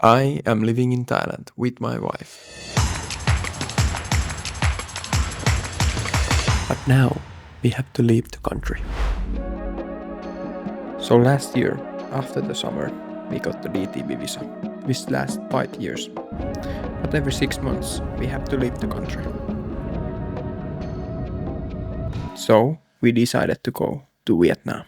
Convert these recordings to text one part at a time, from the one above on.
I am living in Thailand with my wife. But now we have to leave the country. So last year, after the summer, we got the DTB visa, which lasts 5 years. But every 6 months, we have to leave the country. So we decided to go to Vietnam.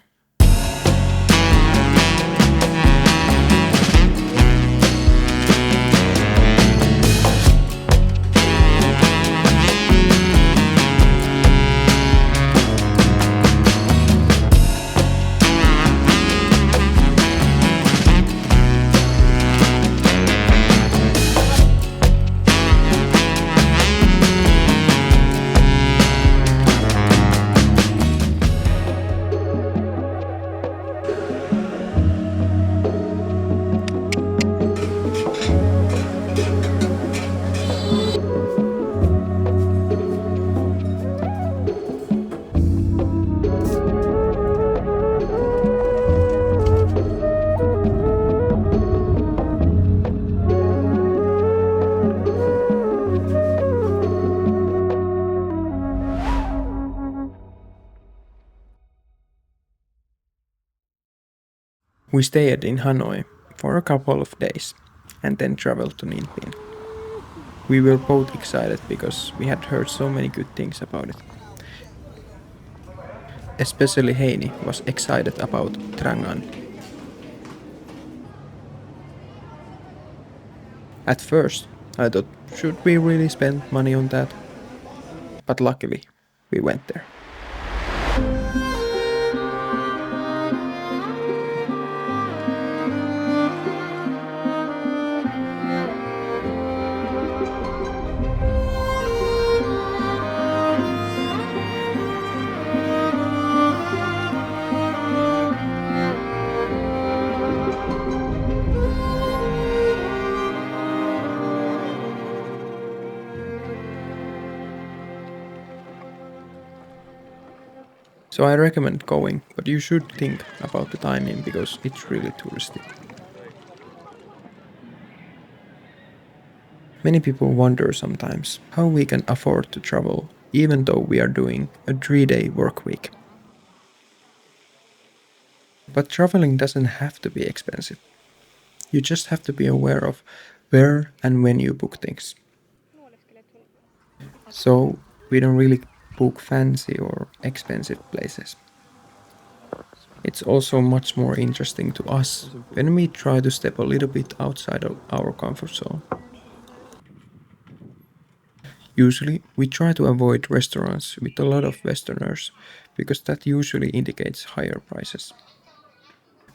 We stayed in Hanoi for a couple of days and then traveled to Ninh Bình. We were both excited because we had heard so many good things about it. Especially Heini was excited about Trang An. At first, I thought, should we really spend money on that? But luckily, we went there. So I recommend going, but you should think about the timing because it's really touristy. Many people wonder sometimes how we can afford to travel even though we are doing a 3-day work week. But traveling doesn't have to be expensive. You just have to be aware of where and when you book things. So we don't really book fancy or expensive places. It's also much more interesting to us when we try to step a little bit outside of our comfort zone. Usually, we try to avoid restaurants with a lot of Westerners because that usually indicates higher prices.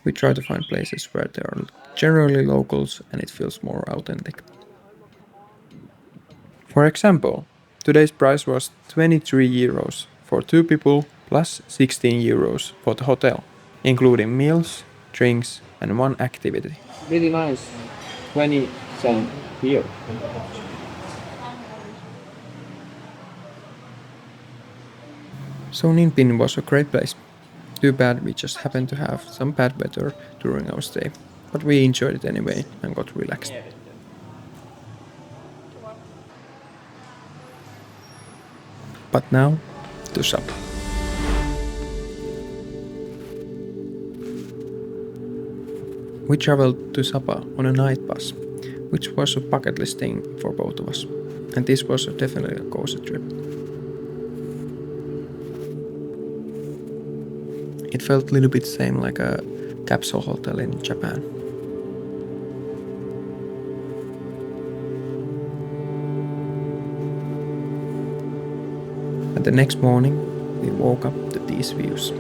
We try to find places where there are generally locals and it feels more authentic. For example, today's price was 23 euros for 2 people plus 16 euros for the hotel, including meals, drinks, and one activity. Really nice. 20 cent here. So Ninh Bình was a great place. Too bad we just happened to have some bad weather during our stay, but we enjoyed it anyway and got relaxed. But now, to Sapa. We traveled to Sapa on a night bus, which was a bucket list thing for both of us, and this was definitely a cozy trip. It felt a little bit same like a capsule hotel in Japan. And the next morning, we woke up to these views.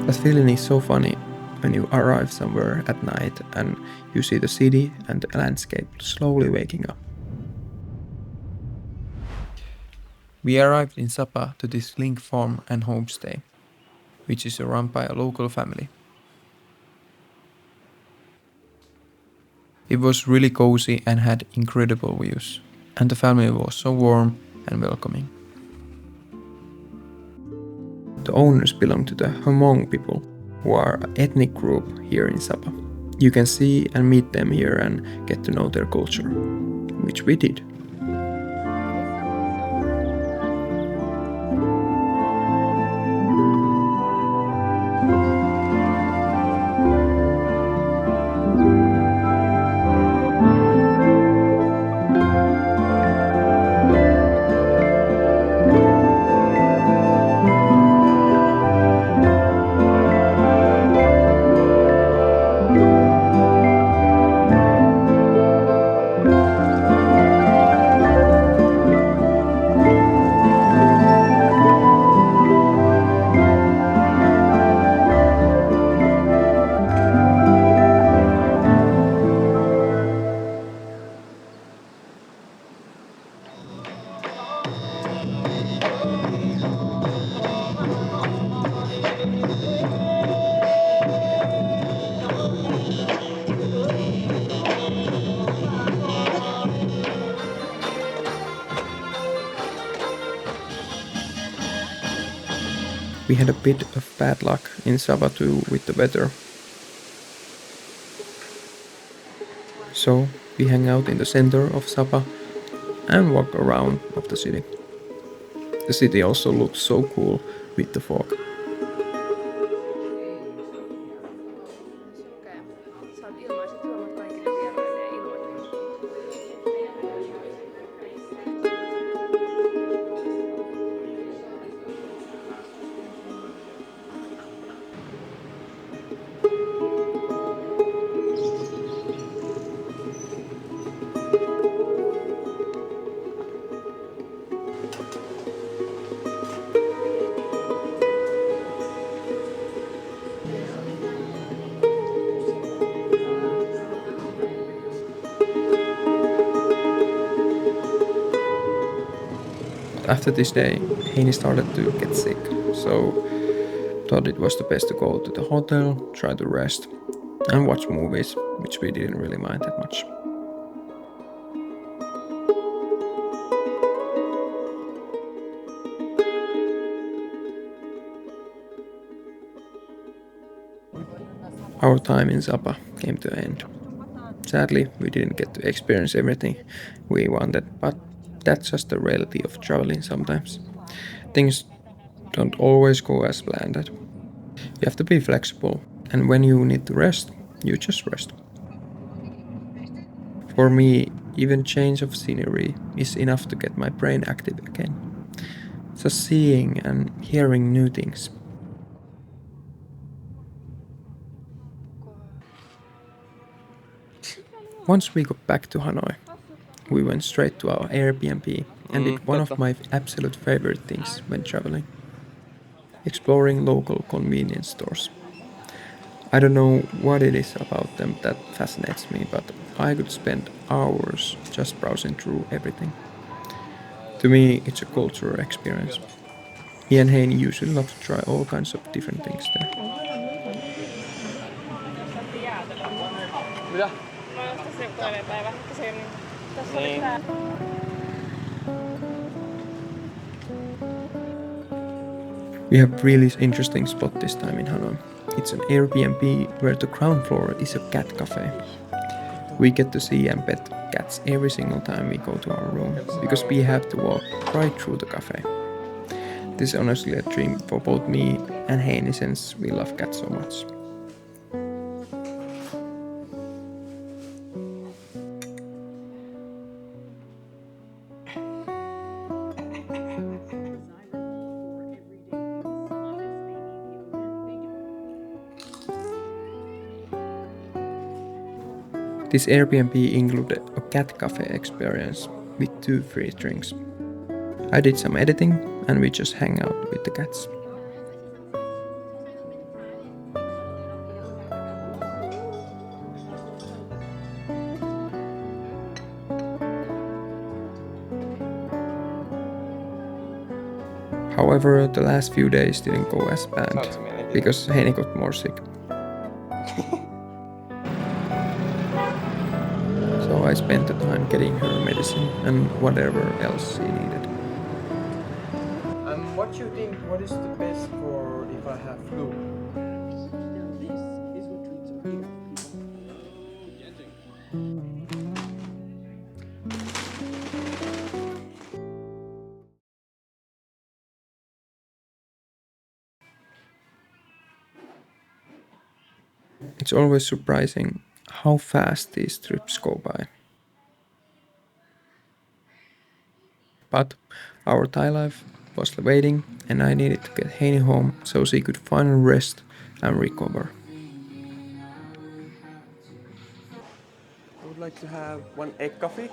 That feeling is so funny when you arrive somewhere at night and you see the city and the landscape slowly waking up. We arrived in Sapa to this link farm and homestay, which is run by a local family. It was really cozy and had incredible views, and the family was so warm and welcoming. The owners belong to the Hmong people, who are an ethnic group here in Sapa. You can see and meet them here and get to know their culture, which we did. We had a bit of bad luck in Sapa too with the weather. So we hang out in the center of Sapa and walk around of the city. The city also looks so cool with the fog. Saat ilmaiset juomat kaikille vieraille ja ilmoittelut. After this day, Heini started to get sick, so thought it was the best to go to the hotel, try to rest, and watch movies, which we didn't really mind that much. Our time in Sapa came to an end. Sadly, we didn't get to experience everything we wanted, but that's just the reality of traveling sometimes. Things don't always go as planned. You have to be flexible, and when you need to rest, you just rest. For me, even change of scenery is enough to get my brain active again. Just seeing and hearing new things. Once we got back to Hanoi, we went straight to our Airbnb and did one of my absolute favorite things when traveling: exploring local convenience stores. I don't know what it is about them that fascinates me, but I could spend hours just browsing through everything. To me, it's a cultural experience. Me and Heini usually love to try all kinds of different things there. Mitä? Mä oon tässä joku toinen päivä. Tässä oli Niin. tää. We have really interesting spot this time in Hanoi. It's an Airbnb where the ground floor is a cat cafe. We get to see and pet cats every single time we go to our room because we have to walk right through the cafe. This is honestly a dream for both me and Heini since we love cats so much. This Airbnb included a cat cafe experience with 2 free drinks. I did some editing and we just hang out with the cats. However, the last few days didn't go as planned because Heini got more sick. So I spent the time getting her medicine and whatever else she needed. And what you think? What is the best for if I have flu? It's always surprising how fast these trips go by. But our Thai life was waiting, and I needed to get Heini home so she could finally rest and recover. I would like to have one egg coffee.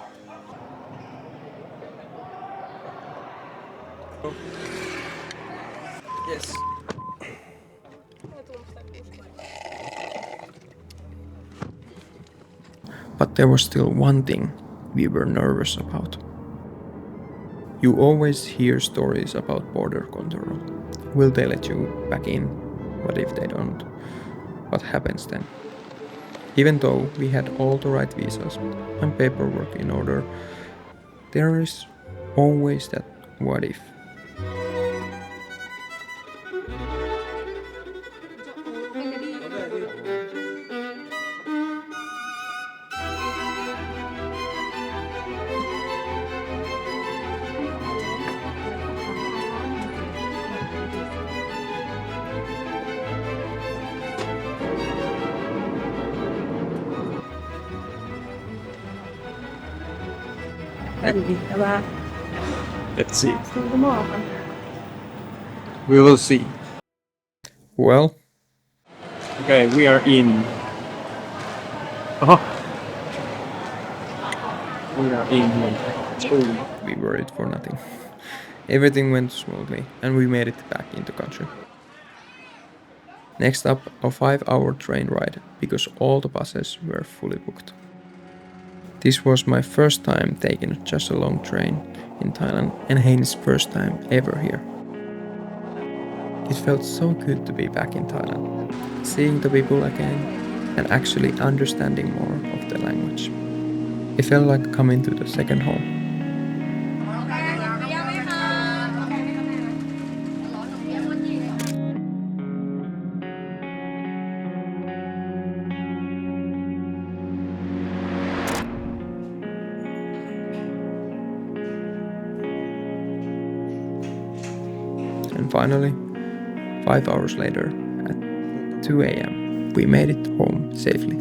Yes. But there was still one thing we were nervous about. You always hear stories about border control. Will they let you back in? What if they don't? What happens then? Even though we had all the right visas and paperwork in order, there is always that what if. Let's see. We will see. Well, Okay, we are in. Oh, we are in. we worried for nothing. Everything went smoothly and we made it back into country. Next up, a 5-hour train ride because all the buses were fully booked. This was my first time taking just a long train in Thailand and Heini's first time ever here. It felt so good to be back in Thailand, seeing the people again and actually understanding more of the language. It felt like coming to the second home. And finally, 5 hours later, at 2 a.m., we made it home safely.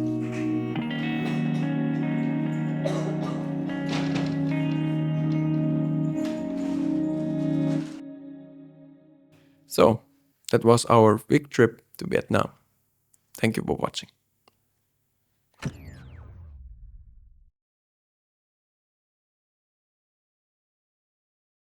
So, that was our big trip to Vietnam. Thank you for watching.